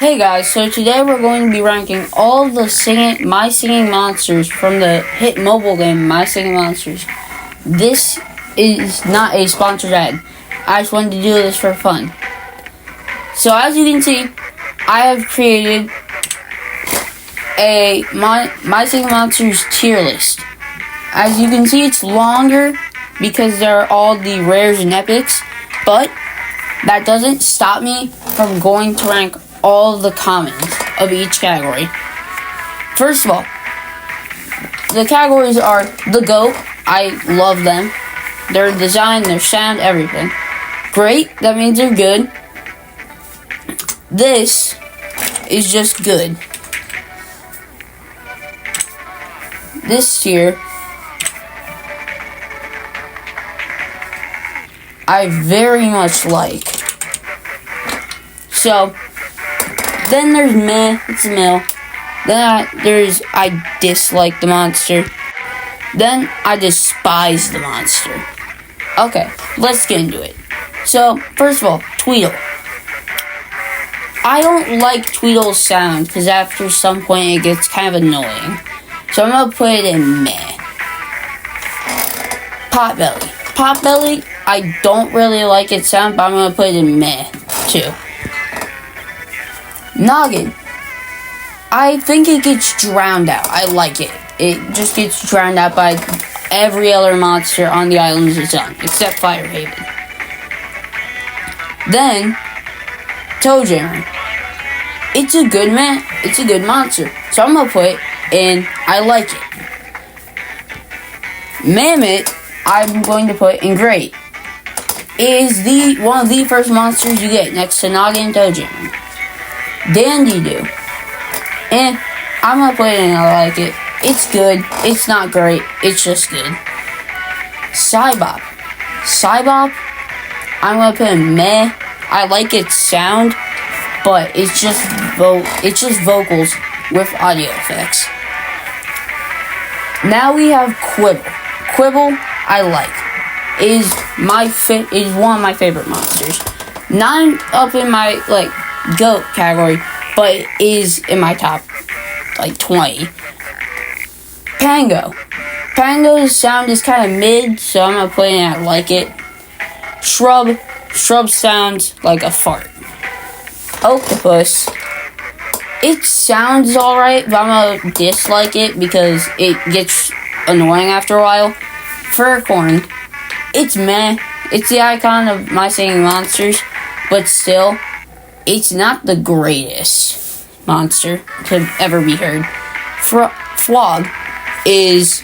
Hey guys, so today we're going to be ranking all the My Singing Monsters from the hit mobile game My Singing Monsters. This is not a sponsored ad. I just wanted to do this for fun. So as you can see, I have created a My Singing Monsters tier list. As you can see, it's longer because there are all the rares and epics, but that doesn't stop me from going to rank all the commons of each category. First of all, the categories are the GOAT. I love them. Their design, their sound, everything. Great, that means they're good. This is just good. This tier, I very much like. So, then there's meh, it's a mill. Then I dislike the monster. Then I despise the monster. Okay, let's get into it. So, first of all, Tweedle. I don't like Tweedle's sound because after some point it gets kind of annoying. So I'm gonna put it in meh. Potbelly. Potbelly, I don't really like its sound, but I'm gonna put it in meh too. Noggin. I think it gets drowned out. I like it. It just gets drowned out by every other monster on the islands it's on, except Firehaven. Then, Toejammer. It's a good it's a good monster. So I'm gonna put it in I like it. Mammoth, I'm going to put in great. It is one of the first monsters you get next to Noggin and Toejammer. Dandy-Doo. And I'm gonna put it in I like it. It's good. It's not great. It's just good. Cybop. Cybop, I'm gonna put in meh. I like its sound, but it's just vocals with audio effects. Now we have Quibble. Quibble, I like. Is one of my favorite monsters. Not up in my GOAT category, but it is in my top 20. Pango. Pango's sound is kind of mid, so I'm gonna put in I like it. Shrub. Shrub sounds like a fart. Octopus. It sounds alright, but I'm gonna dislike it because it gets annoying after a while. Furcorn. It's meh. It's the icon of My Singing Monsters, but still, it's not the greatest monster to ever be heard. Flog is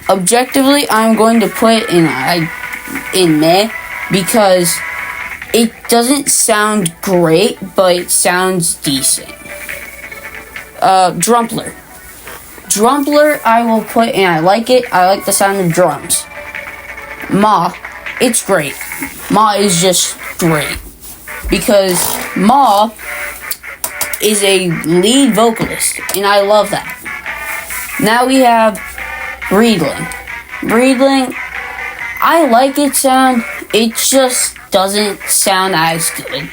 objectively, I'm going to put it in meh because it doesn't sound great, but it sounds decent. Drumpler. Drumpler, I will put in I like it. I like the sound of drums. Ma, it's great. Ma is just great. Because Ma is a lead vocalist, and I love that. Now we have Breedling. Breedling, I like its sound, it just doesn't sound as good.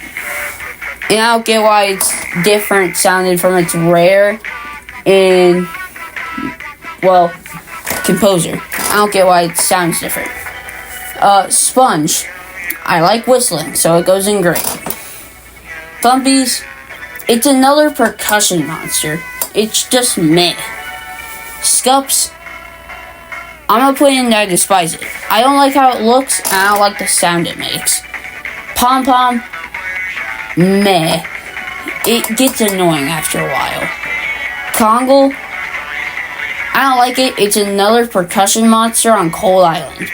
And I don't get why it's different sounded from its rare and, Composer. I don't get why it sounds different. Sponge. I like whistling, so it goes in great. Thumpies, it's another percussion monster. It's just meh. Scups, I'm gonna put in I despise it. I don't like how it looks, and I don't like the sound it makes. Pom Pom, meh. It gets annoying after a while. Congle, I don't like it. It's another percussion monster on Cold Island.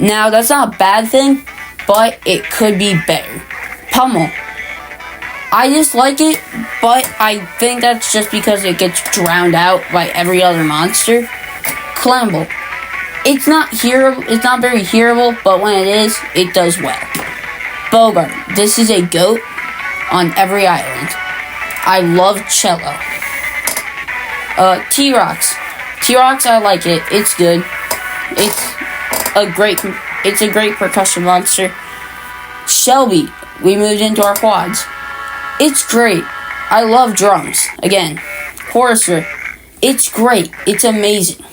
Now, that's not a bad thing, but it could be better. Pummel. I dislike it, but I think that's just because it gets drowned out by every other monster. Clamble. It's not very hearable, but when it is, it does well. Bogart. This is a GOAT on every island. I love cello. T-Rox. T-Rox, I like it. It's good. It's a great percussion monster. Shelby. We moved into our quads. It's great. I love drums. Again, chorister. It's great. It's amazing.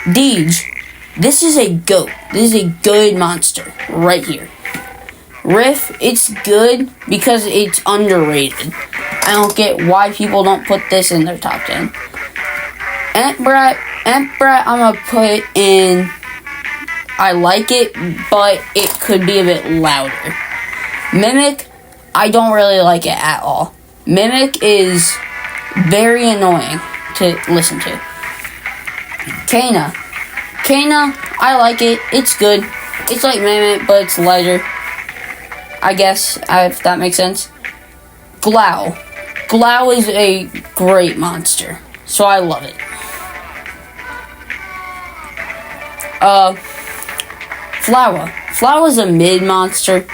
Deej. This is a goat. This is a good monster right here. Riff, it's good because it's underrated. I don't get why people don't put this in their top 10. Entbrat, I'm gonna put in. I like it, but it could be a bit louder. Mimic, I don't really like it at all. Mimic is very annoying to listen to. Kana, I like it. It's good. It's like Mimic, but it's lighter. I guess, if that makes sense. Glow is a great monster, so I love it. Flower's a mid monster.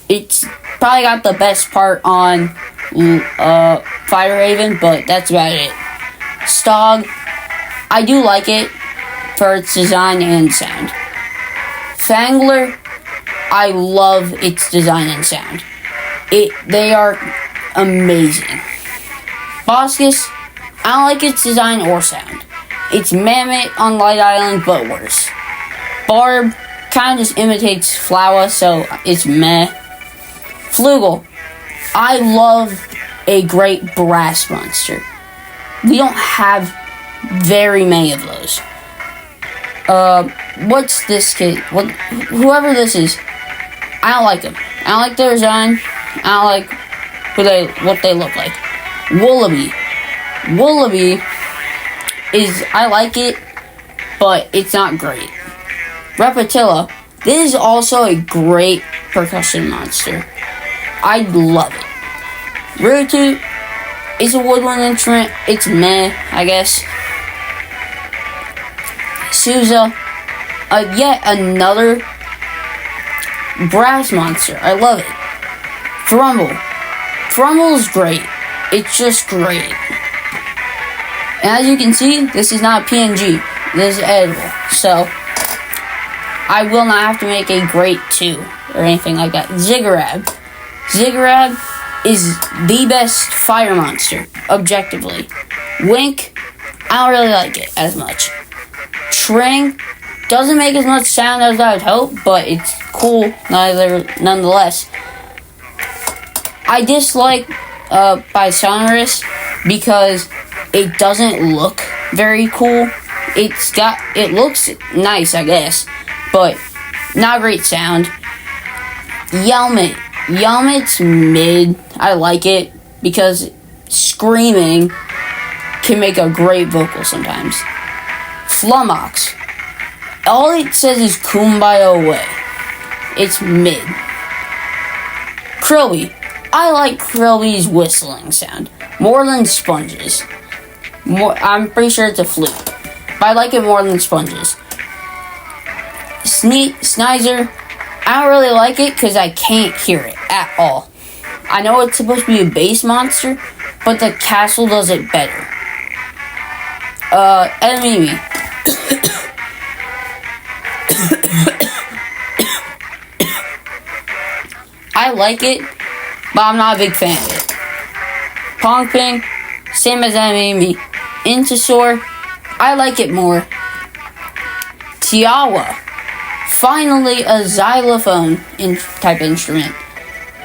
It's probably got the best part on Fire Raven, but that's about it. Stog, I do like it for its design and sound. Fangler, I love its design and sound. They are amazing. Boskus, I don't like its design or sound. It's Mammoth on Light Island, but worse. Barb kind of just imitates Flower, so it's meh. Flugel, I love a great brass monster. We don't have very many of those. What's this kid? Whoever this is, I don't like them. I don't like their design. I don't like what they look like. Woolabee is, I like it, but it's not great. Repetilla, this is also a great percussion monster. I love it. Rootoot is a woodwind instrument. It's meh, I guess. Sousa, yet another brass monster. I love it. Thrumble is great. It's just great. And as you can see, this is not a PNG. This is edible. So, I will not have to make a great 2 or anything like that. Ziggurat is the best fire monster, objectively. Wink, I don't really like it as much. Tring doesn't make as much sound as I would hope, but it's cool nonetheless. I dislike by Sonorous because it doesn't look very cool. It looks nice, I guess, but not great sound. Yelmet's mid. I like it because screaming can make a great vocal sometimes. Flummox, all it says is Kumbaya away. It's mid. Krillby, I like Krillby's whistling sound more than Sponge's. I'm pretty sure it's a flute, but I like it more than Sponge's. Snizer, I don't really like it because I can't hear it at all. I know it's supposed to be a bass monster, but the castle does it better. Enemy. I like it, but I'm not a big fan of it. Pongping, same as Enemy. Intisor, I like it more. Tiawa, finally a xylophone type instrument.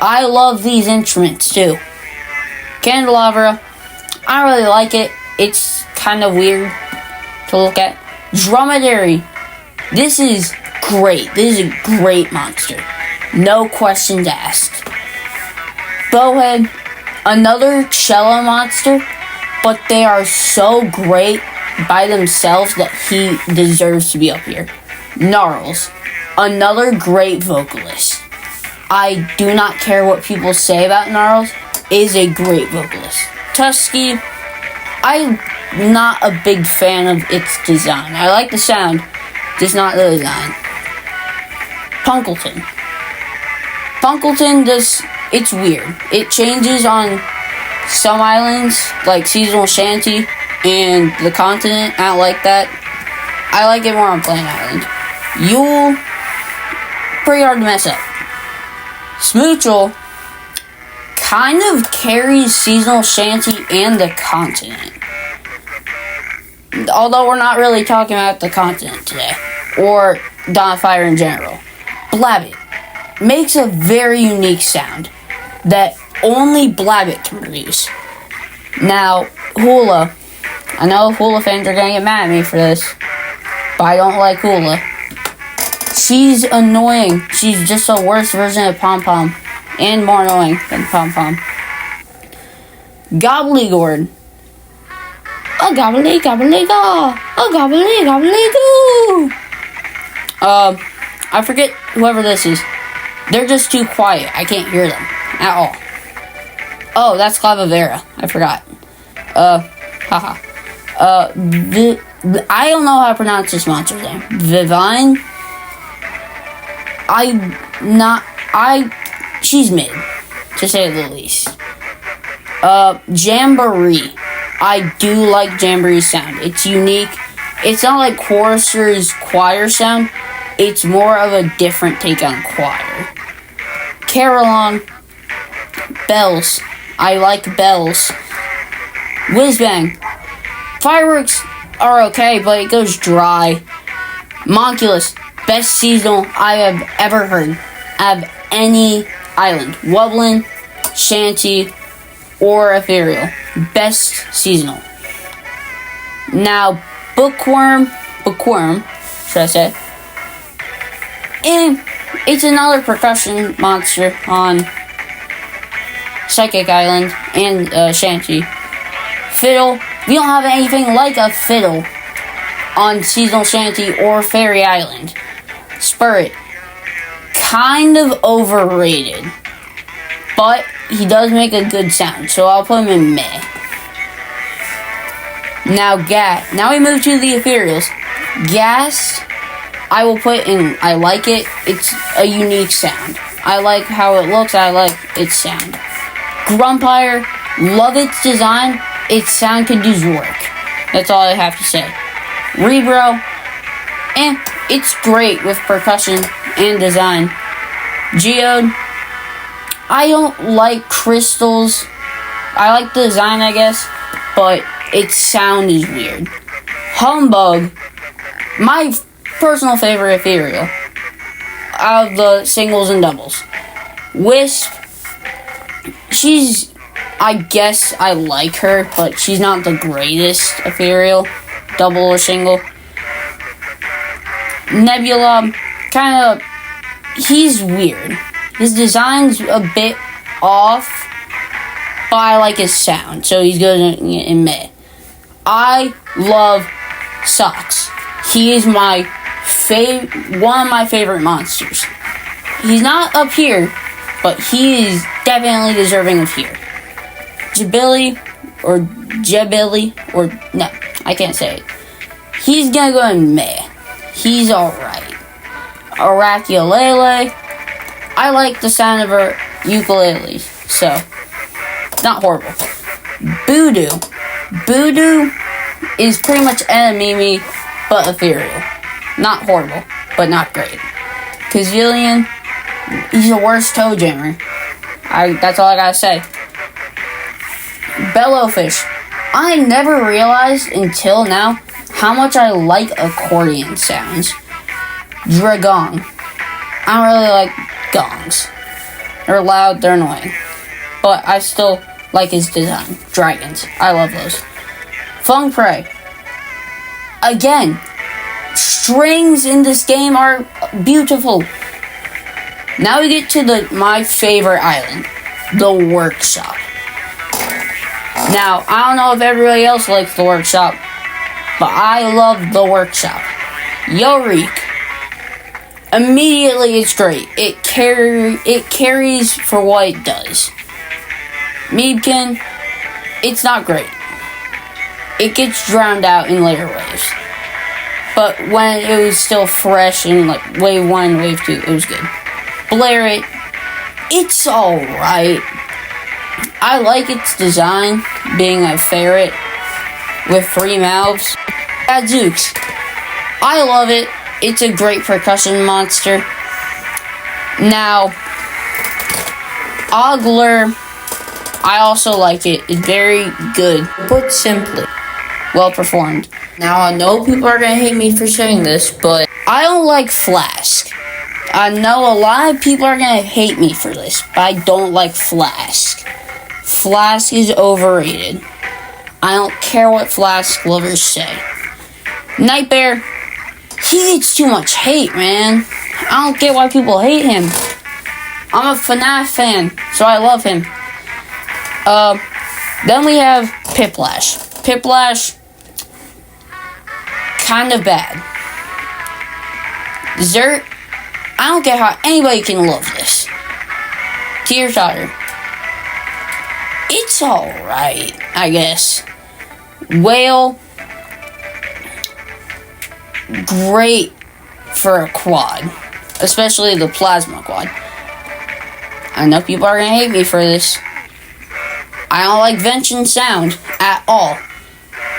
I love these instruments too. Candelabra, I don't really like it. It's kind of weird to look at. Dromedary, this is great. This is a great monster. No questions asked. Bowhead, another cello monster, but they are so great by themselves that he deserves to be up here. Gnarls, another great vocalist. I do not care what people say about Gnarls, is a great vocalist. Tusky, I'm not a big fan of its design. I like the sound, just not the design. Punkleton, it's weird. It changes on some islands, like Seasonal Shanty and the continent. I don't like that. I like it more on Plain Island. Yule, pretty hard to mess up. Smoochel, kind of carries seasonal shanty and the continent. Although we're not really talking about the continent today, or Dawn of Fire in general. Blabbit makes a very unique sound that only Blabbit can produce. Now, Hula. I know Hula fans are gonna get mad at me for this, but I don't like Hula. She's annoying. She's just a worse version of Pom Pom, and more annoying than Pom Pom. Gobbledygord. A gobbly gobbly go. A gobbly gobbly goo. I forget whoever this is. They're just too quiet. I can't hear them at all. Oh, that's Clavavera. I forgot. Haha. I don't know how to pronounce this monster's name. Vivine? She's mid, to say the least. Jamboree. I do like Jamboree's sound. It's unique. It's not like Chorister's choir sound. It's more of a different take on choir. Carillon. Bells. I like bells. Whizbang. Fireworks are okay, but it goes dry. Monculus. Best seasonal I have ever heard out of any island. Wublin, Shanty, or Ethereal. Best seasonal. Now, Bookworm, should I say? And it's another percussion monster on Psychic Island and Shanty. Fiddle. We don't have anything like a fiddle on Seasonal Shanty or Fairy Island. Spirit. Kind of overrated. But he does make a good sound, so I'll put him in Meh. Now Gas. Now we move to the Ethereals. Gas, I will put in, I like it. It's a unique sound. I like how it looks. I like its sound. Grumpire, love its design. Its sound can do work. That's all I have to say. Rebro, it's great with percussion and design. Geode, I don't like crystals. I like the design, I guess, but its sound is weird. Humbug, my personal favorite ethereal out of the singles and doubles. Wisp, I guess I like her, but she's not the greatest ethereal, double or single. Nebula, he's weird. His design's a bit off, but I like his sound, so he's good in Meh. I love Socks. He is one of my favorite monsters. He's not up here, but he is definitely deserving of here. Jabili, no, I can't say it. He's gonna go in Meh. He's alright. Araculele, I like the sound of her ukulele, so not horrible. Voodoo is pretty much Enemy, but ethereal. Not horrible, but not great. Kazillion, he's the worst toe jammer. That's all I gotta say. Bellowfish, I never realized until now how much I like accordion sounds. Dragong, I don't really like gongs. They're loud, they're annoying. But I still like his design. Dragons, I love those. Feng Prey, again, strings in this game are beautiful. Now we get to my favorite island, the Workshop. Now, I don't know if everybody else likes the Workshop, but I love the Workshop. Yorik, immediately it's great. It carries for what it does. Meebkin, it's not great. It gets drowned out in later waves. But when it was still fresh in like wave 1, wave 2, it was good. Blare it's alright. I like its design, being a ferret with 3 mouths. Gadzooks, I love it. It's a great percussion monster. Now, Ogler, I also like it. It's very good. Put simply, well performed. Now, I know people are gonna hate me for saying this, but I don't like Flask. I know a lot of people are gonna hate me for this, but I don't like Flask. Flask is overrated. I don't care what Flask lovers say. Nightbear, he gets too much hate, man. I don't get why people hate him. I'm a FNAF fan, so I love him. Then we have Piplash. Piplash, kind of bad. Zert, I don't get how anybody can love this. Teeter-totter, it's alright, I guess. Whale, great for a quad, especially the plasma quad. I know people are gonna hate me for this. I don't like Vention sound at all.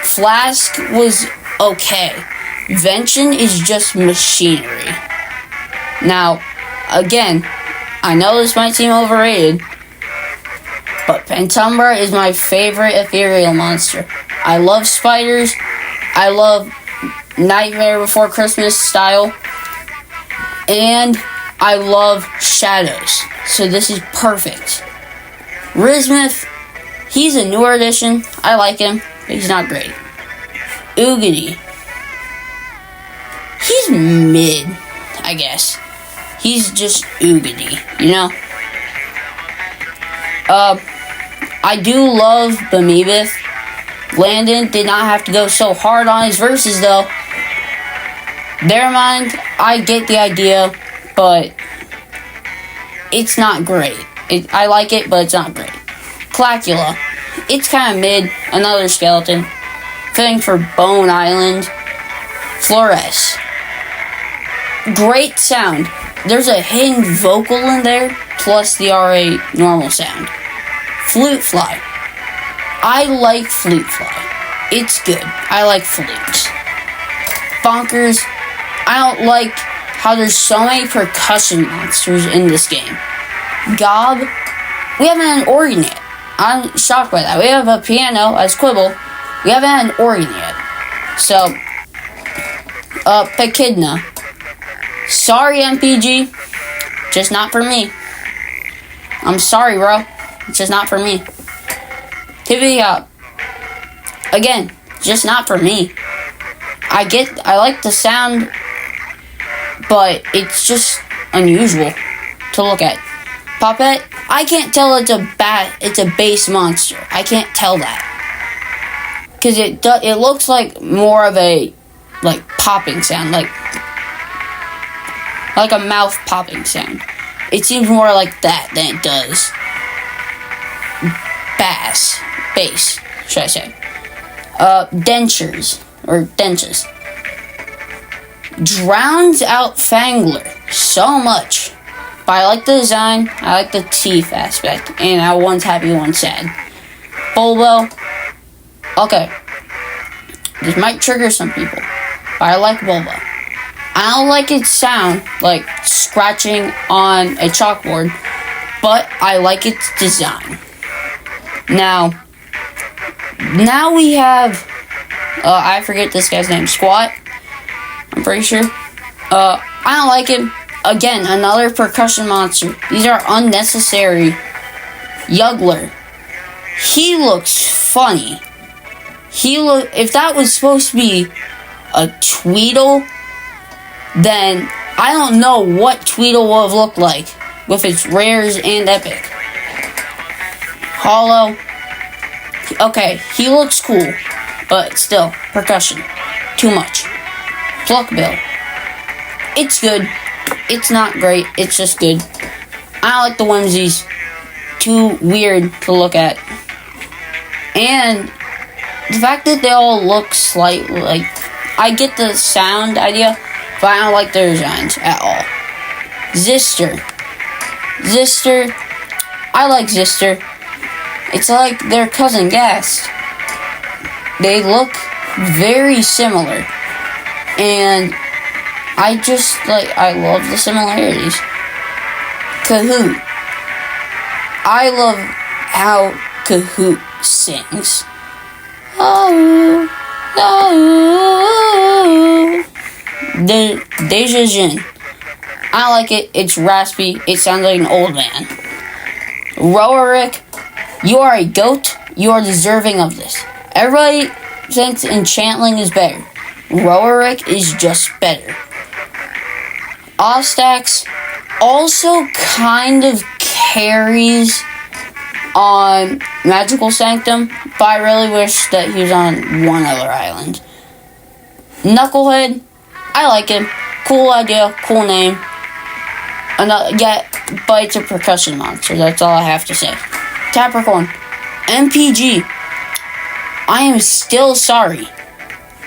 Flask was okay. Vention is just machinery. Now, again, I know this might seem overrated, but Pentumbra is my favorite ethereal monster. I love spiders. I love Nightmare Before Christmas style. And I love shadows. So this is perfect. Rismuth, he's a newer addition. I like him, but he's not great. Oogity, he's mid, I guess. He's just Oogity, you know? I do love Bamibeth. Landon did not have to go so hard on his verses, though. Never mind, I get the idea, but it's not great. I like it, but it's not great. Clacula, it's kind of mid. Another skeleton. Fitting for Bone Island. Flores, great sound. There's a hidden vocal in there, plus the RA normal sound. Flute Fly, I like Flute Fly. It's good. I like flutes. Bonkers, I don't like how there's so many percussion monsters in this game. Gob, we haven't had an organ yet. I'm shocked by that. We have a piano as Quibble. We haven't had an organ yet. So, Pechidna. Sorry, MPG. Just not for me. I'm sorry, bro. It's just not for me. Tippity Hop. Again, just not for me. I like the sound, but it's just unusual to look at. Poppet, I can't tell it's a base monster. I can't tell that. Because it looks like more of a, like, popping sound, like a mouth popping sound. It seems more like that than it does bass, should I say. Dentures, or dentures. Drowns out Fangler so much. But I like the design, I like the teeth aspect, and I one's happy, one's sad. Bulbo, okay. This might trigger some people, but I like Bulbo. I don't like its sound, like scratching on a chalkboard, but I like its design. Now we have, I forget this guy's name, Squat, I'm pretty sure. I don't like him. Again, another percussion monster. These are unnecessary. Yuggler, he looks funny. If that was supposed to be a Tweedle, then I don't know what Tweedle would have looked like with its rares and epic. Hollow, okay, he looks cool, but still, percussion, too much. Pluckbill, it's good. It's not great, it's just good. I don't like the onesies. Too weird to look at. And the fact that they all look slightly like... I get the sound idea, but I don't like their designs at all. Zister, I like Zister. It's like their cousin Gas. They look very similar. And I love the similarities. Kahoot, I love how Kahoot sings. Oh, oh. The Deja Jin. I like it. It's raspy. It sounds like an old man. Rowerick, you are a goat. You are deserving of this. Everybody thinks Enchantling is better. Rowerick is just better. Ostax also kind of carries on Magical Sanctum, but I really wish that he was on one other island. Knucklehead, I like him. Cool idea, cool name. But it's a percussion monster, that's all I have to say. Capricorn, MPG, I am still sorry.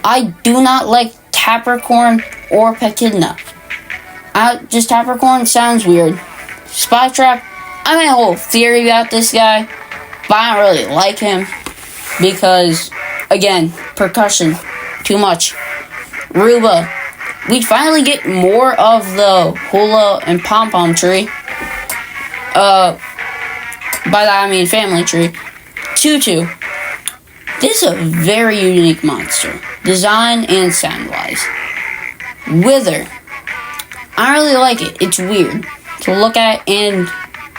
I do not like Capricorn or Pechidna. Just Capricorn sounds weird. Spytrap, I made a whole theory about this guy, but I don't really like him because, again, percussion, too much. Ruba, we finally get more of the hula and pom-pom tree. By that I mean family tree. Tutu, this is a very unique monster, design and sound-wise. Wither, I really like it. It's weird to look at and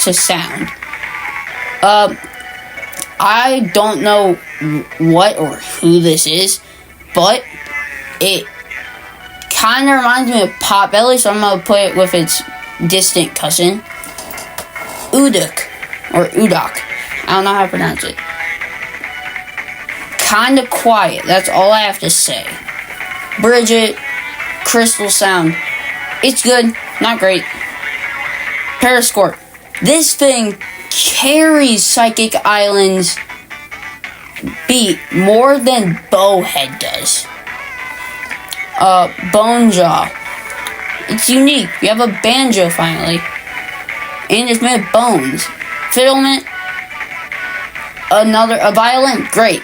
to sound. I don't know what or who this is, but it kind of reminds me of Potbelly, so I'm going to put it with its distant cousin. Udok, or Udok. I don't know how to pronounce it. Kind of quiet, that's all I have to say. Bridget, Crystal Sound. It's good, not great. Periscorp. This thing carries Psychic Island's beat more than Bowhead does. Bonejaw. It's unique. You have a banjo finally. And it's made of bones. Fiddlement. A violin. Great.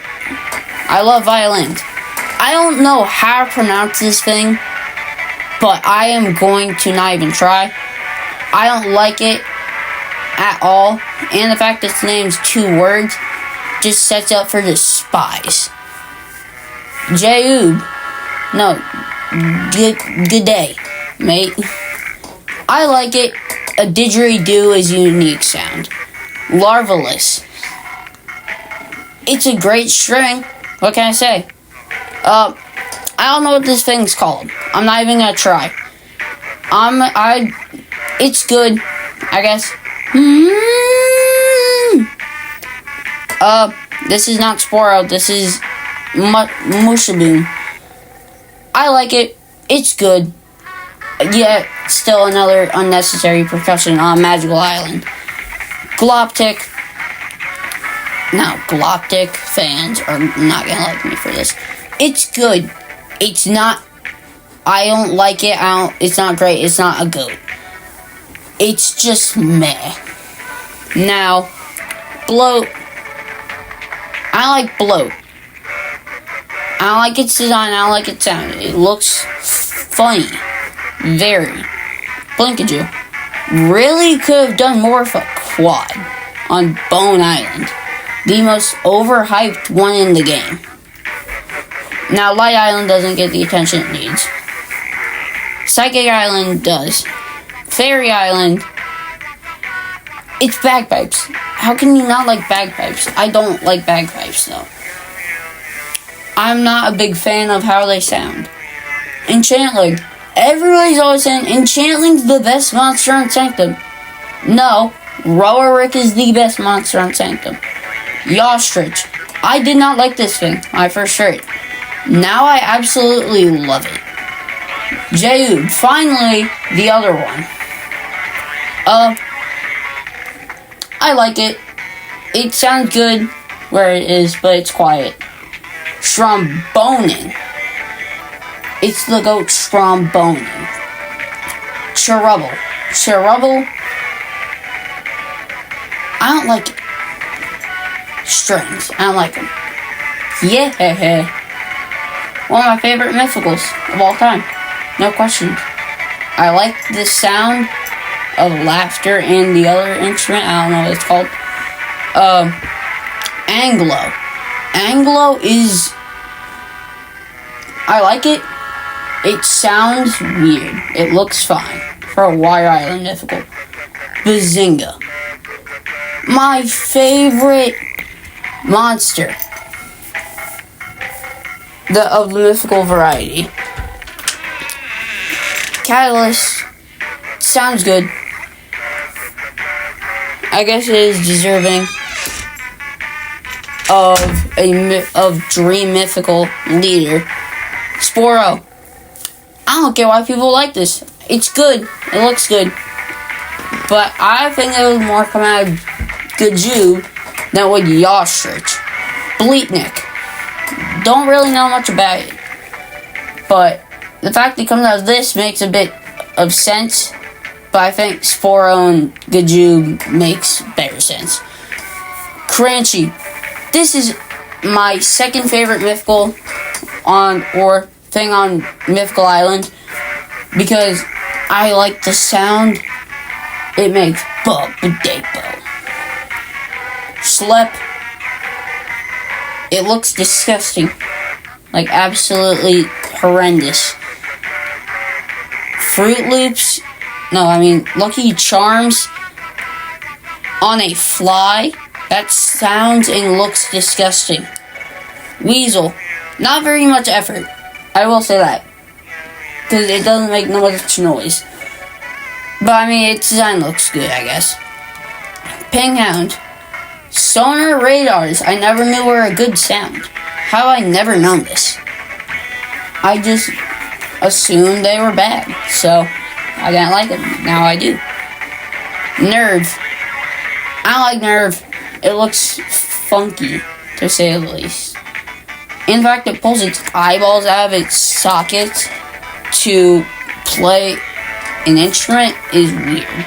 I love violins. I don't know how to pronounce this thing, but I am going to not even try. I don't like it at all. And the fact that its name's 2 words just sets up for despise. Jayub. No. Good day, mate. I like it. A didgeridoo is a unique sound. Larvalus. It's a great string. What can I say? I don't know what this thing's called. I'm not even gonna try. It's good, I guess. This is not Sporo. This is Mushaboom. I like it. It's good. Yet, still another unnecessary percussion on Magical Island. Gloptic. Now, Gloptic fans are not gonna like me for this. It's good. It's not. I don't like it. It's not great. It's not a goat. It's just meh. Now, Bloat. I like Bloat. I don't like its design. I don't like its sound. It looks funny. Very. Blinkajou. Really could have done more of a quad on Bone Island. The most overhyped one in the game. Now, Light Island doesn't get the attention it needs. Psychic Island does. Fairy Island, it's bagpipes. How can you not like bagpipes? I don't like bagpipes, though. I'm not a big fan of how they sound. Enchantling. Everybody's always saying Enchantling's the best monster on Sanctum. No, Rowerick is the best monster on Sanctum. Yostrich. I did not like this thing when I first heard it. Now I absolutely love it. Jayud. Finally, the other one. I like it. It sounds good where it is, but it's quiet. Strombonin. It's the goat Strombonin. Cherubble. Cherubble. I don't like strings. I don't like them. Yeah. One of my favorite mythicals of all time. No questions. I like the sound of laughter and the other instrument. I don't know what it's called. Anglo. Anglo is... I like it. It sounds weird. It looks fine for a Water Island mythical. Bazinga. My favorite monster. Of the mythical variety. Catalyst. Sounds good. I guess it is deserving of Dream Mythical Leader. Sporo. I don't get why people like this. It's good. It looks good. But I think it would more come out of Gajoo than would Yostrich. Bleatnik. Don't really know much about it. But the fact it comes out of this makes a bit of sense. But I think Sporo and Gajoo makes better sense. Crunchy. This is my second favorite mythical on Mythical Island because I like the sound it makes. Bo-ba-day-bo. Slep. It looks disgusting. Like absolutely horrendous. Fruit Loops. Lucky Charms on a fly. That sounds and looks disgusting. Weasel. Not very much effort. I will say that. Because it doesn't make no much noise. But its design looks good, I guess. Pinghound. Sonar radars. I never knew were a good sound. How have I never known this? I just assumed they were bad. So, I didn't like them. Now I do. Nerve. I like Nerve. It looks funky, to say the least. In fact, it pulls its eyeballs out of its sockets to play an instrument is weird.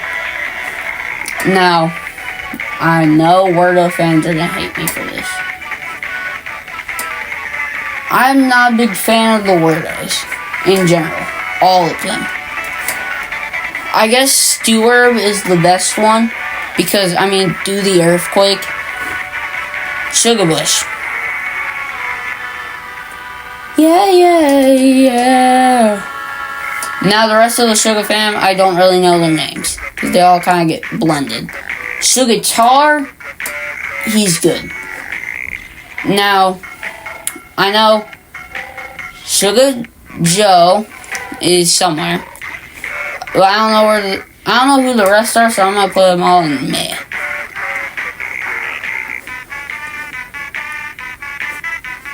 Now, I know Wordle fans are gonna hate me for this. I'm not a big fan of the Wordos in general. All of them. I guess Steward is the best one because, do the earthquake. Sugarbush. Yeah. Now the rest of the Sugar fam, I don't really know their names because they all kind of get blended. Sugatar, he's good. Now, I know Sugar Joe is somewhere. But I don't know who the rest are, so I'm gonna put them all in May.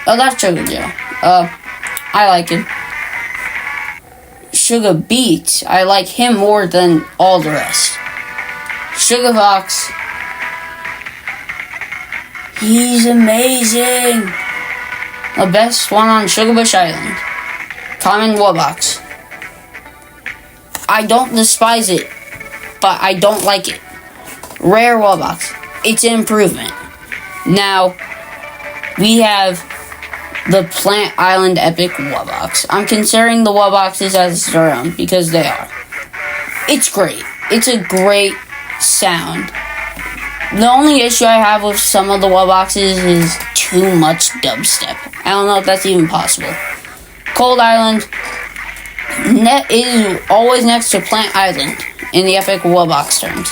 Oh, that's Sugar Joe. I like him. Sugar Beats, I like him more than all the rest. Sugar Fox, he's amazing. The best one on Sugarbush Island. Common Warbox. I don't despise it, but I don't like it. Rare Warbox. It's an improvement. Now, we have the Plant Island Epic Warbox. I'm considering the Warboxes as their own because they are. It's great. It's a great sound. The only issue I have with some of the Warboxes is too much dubstep. I don't know if that's even possible. Cold Island is always next to Plant Island in the Epic Warbox terms.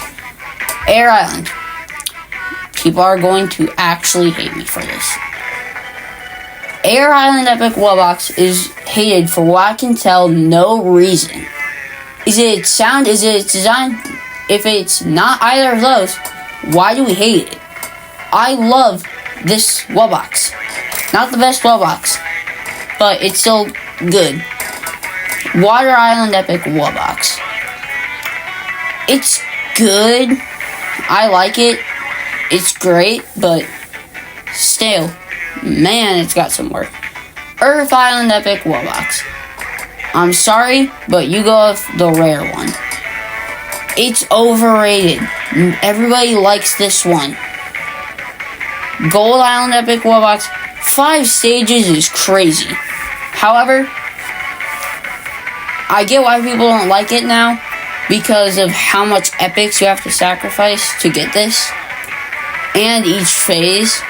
Air Island. People are going to actually hate me for this. Air Island Epic Warbox is hated for what I can tell no reason. Is it its sound? Is it its design? If it's not either of those, why do we hate it? I love this Warbox. Not the best Warbox, but it's still good. Water Island Epic Warbox. It's good. I like it. It's great, but still, man, it's got some work. Earth Island Epic Warbox. I'm sorry, but you go with the rare one. It's overrated. Everybody likes this one. Gold Island Epic Warbox. 5 stages is crazy. However, I get why people don't like it now because of how much epics you have to sacrifice to get this. And each phase.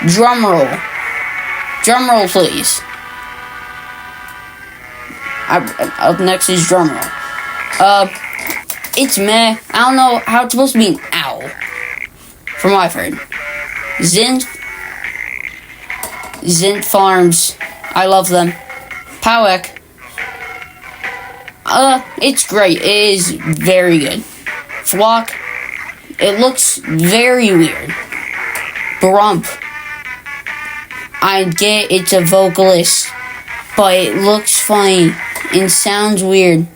Drum roll. Drum roll, please. Up next is drum roll. It's meh. I don't know how it's supposed to be an owl. From what I've heard. Zint Farms. I love them. Powek. It's great. It is very good. Flock. It looks very weird. Brump. I get it's a vocalist, but it looks funny and sounds weird.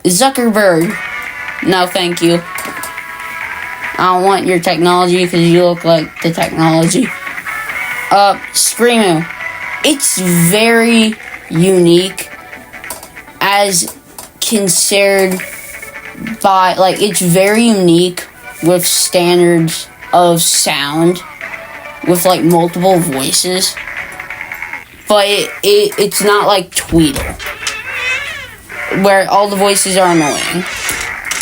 Zuckerberg. No, thank you. I don't want your technology because you look like the technology. Screamo. It's very unique as considered by, like, it's very unique with standards of sound with, like, multiple voices. But it's not like Tweedle, where all the voices are annoying.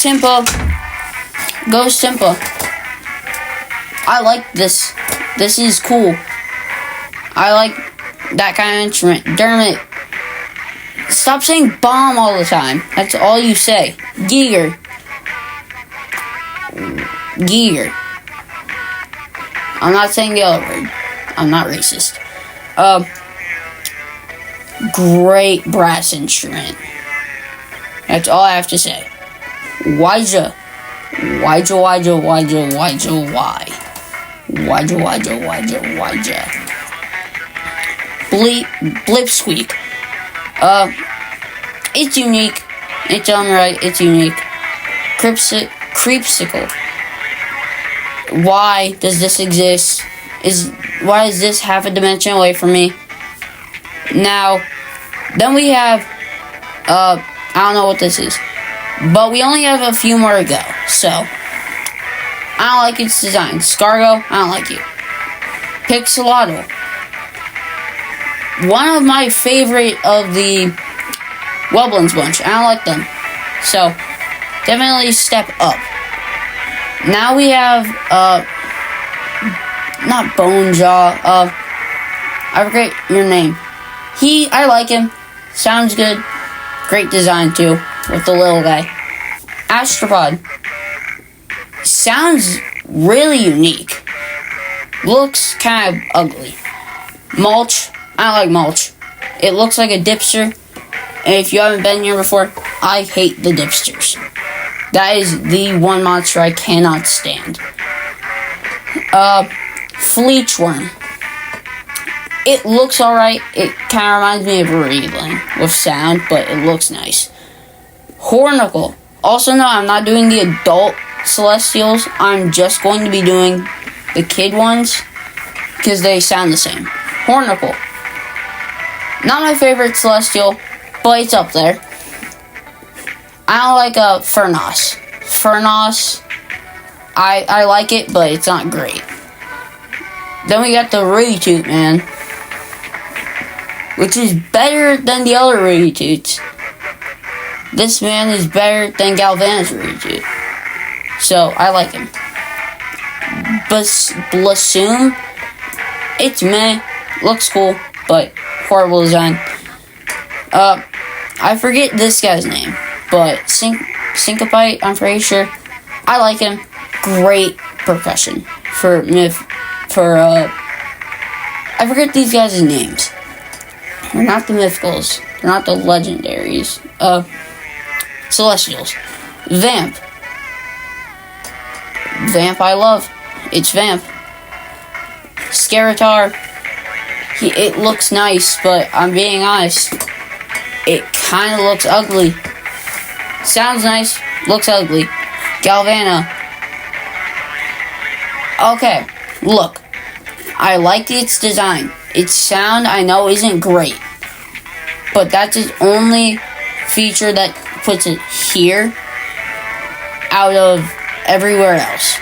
Timpa. Ghost Timpa. I like this. This is cool. I like that kind of instrument. Dermot. Stop saying bomb all the time. That's all you say. Giger. I'm not saying the other word. I'm not racist. Great brass instrument. That's all I have to say. Wyja. Blipsqueak. It's unique. It's alright. It's unique. Creepsicle. Why does this exist? Why is this half a dimension away from me? Now, then we have, I don't know what this is, but we only have a few more to go, so, I don't like its design. Scargo, I don't like you. Pixelato. One of my favorite of the Webblins bunch. I don't like them. So, definitely step up. Now we have, not Bonejaw, I forget your name. I like him. Sounds good. Great design, too, with the little guy. Astropod. Sounds really unique. Looks kind of ugly. Mulch. I don't like Mulch. It looks like a dipster. And if you haven't been here before, I hate the dipsters. That is the one monster I cannot stand. Fleechworm. It looks alright. It kind of reminds me of Reedling with sound, but it looks nice. Hornicle. Also, no, I'm not doing the adult Celestials. I'm just going to be doing the kid ones because they sound the same. Hornicle. Not my favorite Celestial, but it's up there. I don't like Furnos. Furnos, I like it, but it's not great. Then we got the Rudy Toot Man, which is better than the other Rudy Toots. This man is better than Galvana's Rudy Toot. So, I like him. Blassoom, it's meh, looks cool, but horrible design. I forget this guy's name, but Syncopite, I'm pretty sure. I like him. Great percussion I forget these guys' names. They're not the Mythicals. They're not the Legendaries. Celestials. Vamp. Vamp I love. It's Vamp. Scaritar. It looks nice, but I'm being honest. It kind of looks ugly. Sounds nice. Looks ugly. Galvana. Okay. Look. I like its design. Its sound, I know, isn't great. But that's its only feature that puts it here out of everywhere else.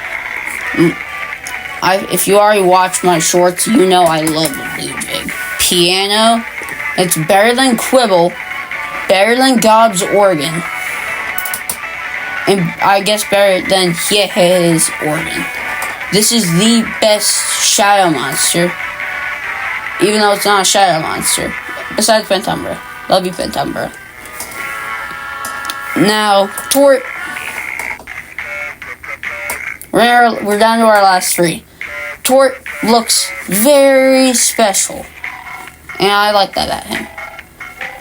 If you already watched my shorts, you know I love Ludwig. Piano, it's better than Quibble, better than Gob's organ, and I guess better than his organ. This is the best shadow monster. Even though it's not a shadow monster. Besides Pentumbra. Love you, Pentumbra. Now, Tort. We're down to our last three. Tort looks very special. And I like that at him.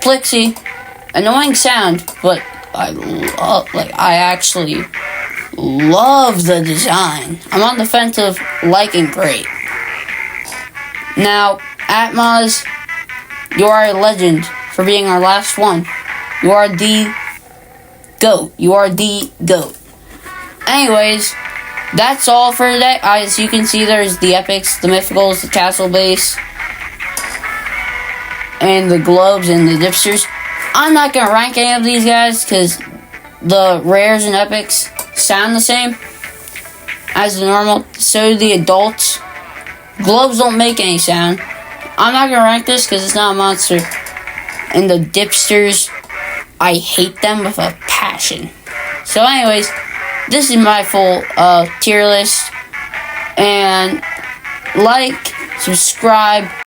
Plixie. Annoying sound, but I actually love the design. I'm on the fence of liking great. Now, Atmos, you are a legend for being our last one. You are the GOAT. You are the GOAT. Anyways, that's all for today. As you can see, there's the epics, the mythicals, the castle base, and the globes and the dipsters. I'm not going to rank any of these guys because the rares and epics sound the same as the normal. So do the adults. Globes don't make any sound. I'm not going to rank this because it's not a monster. And the dipsters, I hate them with a passion. So anyways, this is my full tier list. And like, subscribe,